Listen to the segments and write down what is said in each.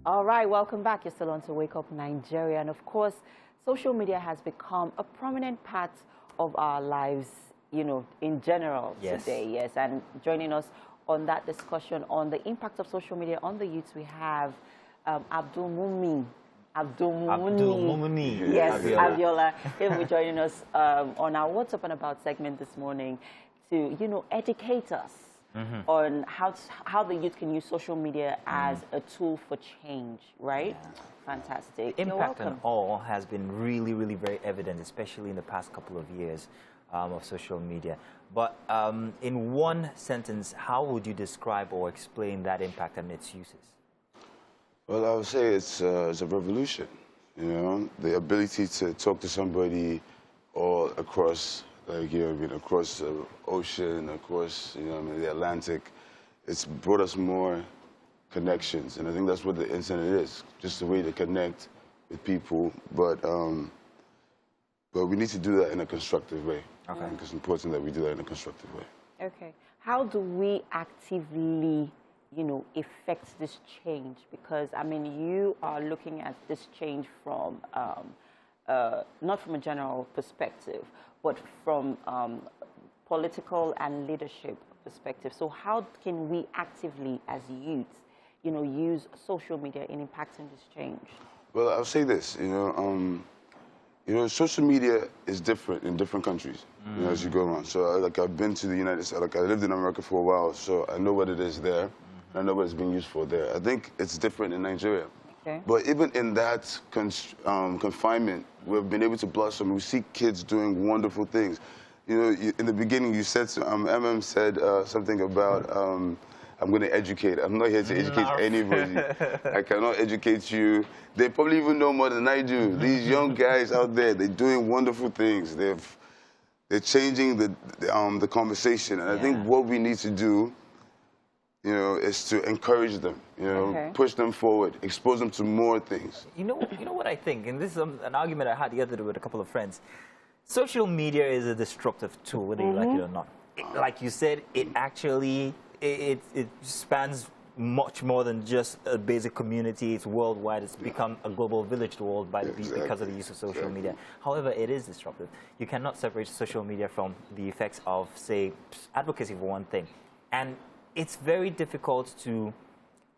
All right, welcome back. You're still on to Wake Up Nigeria. And of course, social media has become a prominent part of our lives, in general today. Yes, and joining us on that discussion on the impact of social media on the youth, we have Abdul Mumuni. Yes, Abiola. He'll be joining us on our What's Up and About segment this morning to, educate us on how the youth can use social media as a tool for change, right? Yeah. Fantastic. The impact on all has been really, really very evident, especially in the past couple of years of social media. But in one sentence, how would you describe or explain that impact and its uses? Well, I would say it's a revolution, the ability to talk to somebody all across, across the ocean, across, the Atlantic. It's brought us more connections, and I think that's what the internet is, just a way to connect with people, but we need to do that in a constructive way. Okay. I think it's important that we do that in a constructive way. Okay. How do we actively affect this change? Because, you are looking at this change from, not from a general perspective, but from political and leadership perspective. So how can we actively, as youth, use social media in impacting this change? Well, I'll say this, social media is different in different countries, as you go around. So, I've been to the United States, I lived in America for a while, so I know what it is there. I know what it's being used for there. I think it's different in Nigeria. Okay. But even in that confinement, we've been able to blossom. We see kids doing wonderful things. In the beginning, you said, said something about, I'm going to educate. I'm not here to educate anybody. I cannot educate you. They probably even know more than I do. These young guys out there, they're doing wonderful things. They're changing the conversation. And I think what we need to do is to encourage them, push them forward, expose them to more things. You know what I think, and this is an argument I had the other day with a couple of friends. Social media is a disruptive tool, whether you like it or not. Like you said, it actually, it spans much more than just a basic community. It's worldwide. It's become a global village world because of the use of social media. However, it is disruptive. You cannot separate social media from the effects of, say, advocacy for one thing. And it's very difficult to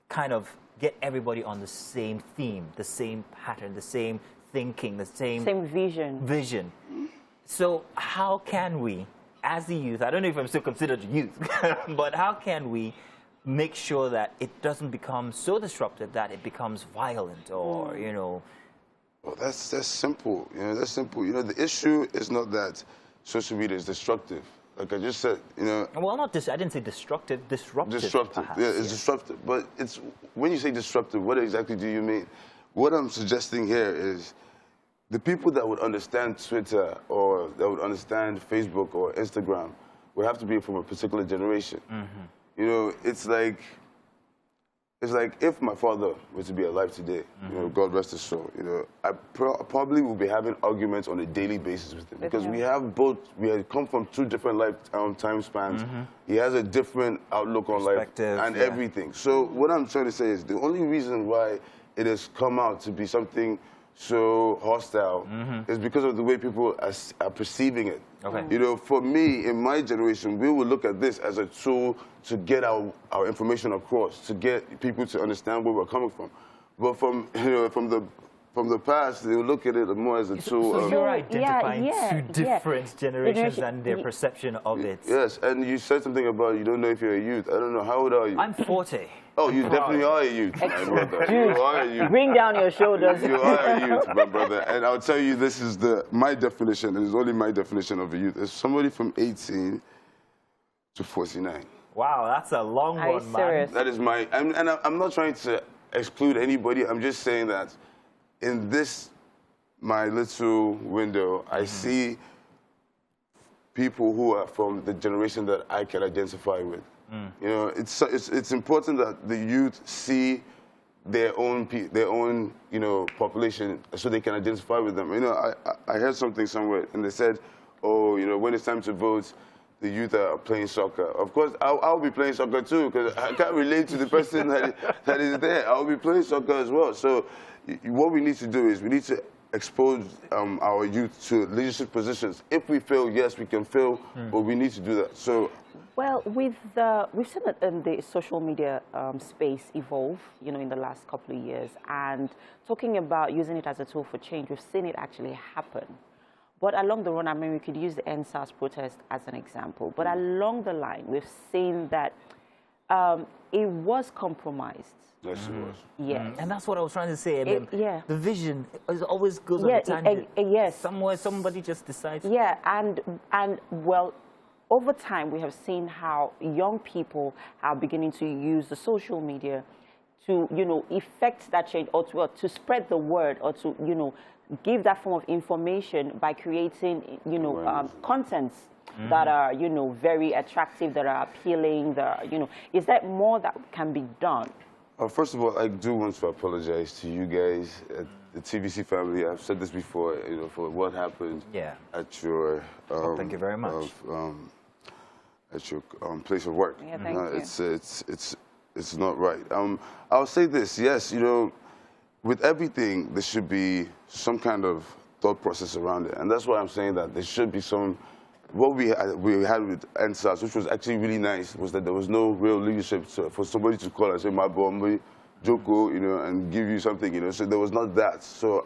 kind of get everybody on the same theme, the same pattern, the same thinking, the same vision. So how can we, as the youth, I don't know if I'm still considered youth, but how can we make sure that it doesn't become so disruptive that it becomes violent or, Well, that's simple. That's simple. The issue is not that social media is destructive. Like I just said, Well, not I didn't say destructive, disruptive. Disruptive, perhaps, yeah, it's disruptive. But when you say disruptive, what exactly do you mean? What I'm suggesting here is the people that would understand Twitter or that would understand Facebook or Instagram would have to be from a particular generation. It's like if my father were to be alive today, God rest his soul, I probably would be having arguments on a daily basis with him because we have come from two different time spans. He has a different outlook on life and everything. So what I'm trying to say is the only reason why it has come out to be something so hostile is because of the way people are perceiving it. Okay. For me, in my generation, we would look at this as a tool to get our information across, to get people to understand where we're coming from. But from the past, they would look at it more as a tool. So you're identifying two different generations and their perception of it. Yes, and you said something about you don't know if you're a youth. I don't know. How old are you? I'm 40. Oh, you definitely are a youth, my brother. You are a youth. Bring down your shoulders. You are a youth, my brother. And I'll tell you, this is my definition, and it's only my definition of a youth. It's somebody from 18 to 49. Wow, that's a long one, man. That is and I'm not trying to exclude anybody. I'm just saying that in my little window, I see people who are from the generation that I can identify with. It's important that the youth see their own population so they can identify with them. I heard something somewhere and they said, oh, when it's time to vote, the youth that are playing soccer. Of course, I'll be playing soccer too, because I can't relate to the person that is there. I'll be playing soccer as well. So what we need to do is we need to expose our youth to leadership positions. If we fail, yes, we can fail, but we need to do that. So, well, we've seen it in the social media space evolve, you know, in the last couple of years. And talking about using it as a tool for change, we've seen it actually happen. But along the run, I mean, we could use the NSAS protest as an example. But along the line, we've seen that it was compromised. yes, it was. Yes. And that's what I was trying to say. I mean, yeah. The vision always goes on a tangent. Yes. Somewhere, somebody just decides. Yeah, and well, over time, we have seen how young people are beginning to use the social media to, you know, effect that change, or to spread the word, or to, you know, give that form of information by creating, you know, contents that are, you know, very attractive, that are appealing, that are, you know, is there more that can be done? First of all, I do want to apologize to you guys, the TVC family. I've said this before, you know, for what happened at your thank you very much. At your place of work. Yeah, thank you. It's not right. I'll say this, yes, you know, with everything, there should be some kind of thought process around it. And that's why I'm saying that there should be some, what we had with NSAS, which was actually really nice, was that there was no real leadership for somebody to call and say, my boy, Joko, you know, and give you something, you know. So there was not that. So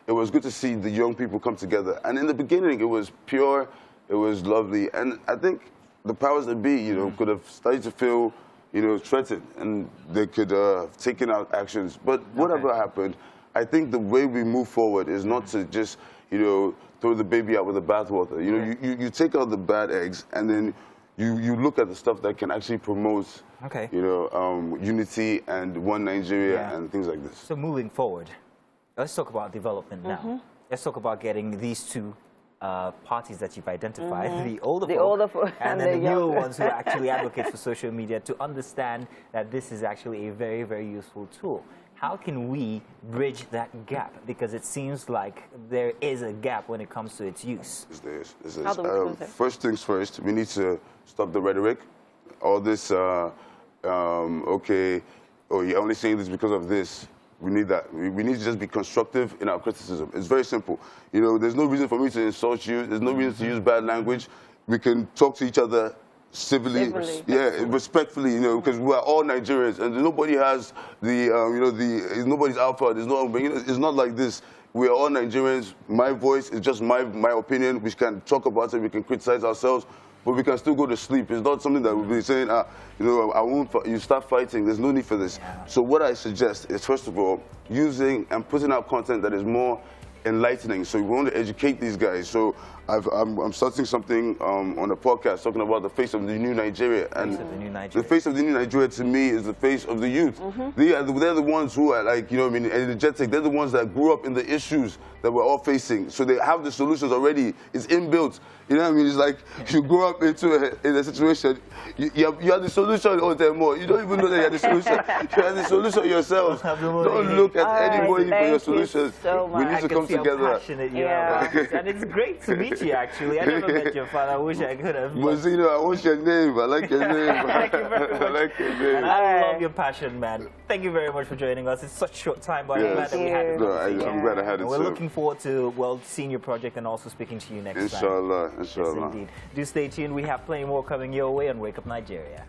it was good to see the young people come together. And in the beginning, it was pure, it was lovely. And I think the powers that be, you know, could have started to feel, you know, threatened, and they could have taken out actions. But whatever happened, I think the way we move forward is not to just, you know, throw the baby out with the bathwater. You know, you take out the bad eggs, and then you look at the stuff that can actually promote, you know, unity and one Nigeria and things like this. So moving forward, let's talk about development now. Let's talk about getting these two parties that you've identified, the older folk and then the newer ones who actually advocate for social media, to understand that this is actually a very, very useful tool. How can we bridge that gap? Because it seems like there is a gap when it comes to its use. There is. First things first, we need to stop the rhetoric. All this, okay, oh, you're only saying this because of this. We need that. We need to just be constructive in our criticism. It's very simple. You know, there's no reason for me to insult you. There's no reason to use bad language. We can talk to each other civilly. Respectfully, you know, because we're all Nigerians, and nobody has the, you know, nobody's alpha. There's no, you know, it's not like this. We're all Nigerians. My voice is just my opinion. We can talk about it. We can criticize ourselves, but we can still go to sleep. It's not something that we'll be saying, you know, I won't. You start fighting. There's no need for this. So what I suggest is, first of all, using and putting out content that is more enlightening. So we want to educate these guys. So I'm starting something on a podcast talking about the face of the new Nigeria. And the face of the new Nigeria, to me, is the face of the youth. They're the ones who are, like, you know, I mean, energetic. They're the ones that grew up in the issues that we're all facing. So they have the solutions already. It's inbuilt. You know what I mean? It's like you grow up in a situation, you have the solution all the more. You don't even know that you have the solution. You have the solution yourself. Don't look at anybody for your solutions. We need to come together. And it's great to meet you, actually. I never met your father. I wish I could have. Mozino, I want your name. I like your name. Thank you very much. I like your name. And I love your passion, man. Thank you very much for joining us. It's such a short time, but I'm glad that we had it. I'm glad I had it. We're looking forward to, well, seeing your project and also speaking to you next time. Inshallah. Yes, indeed. Do stay tuned. We have plenty more coming your way on Wake Up Nigeria.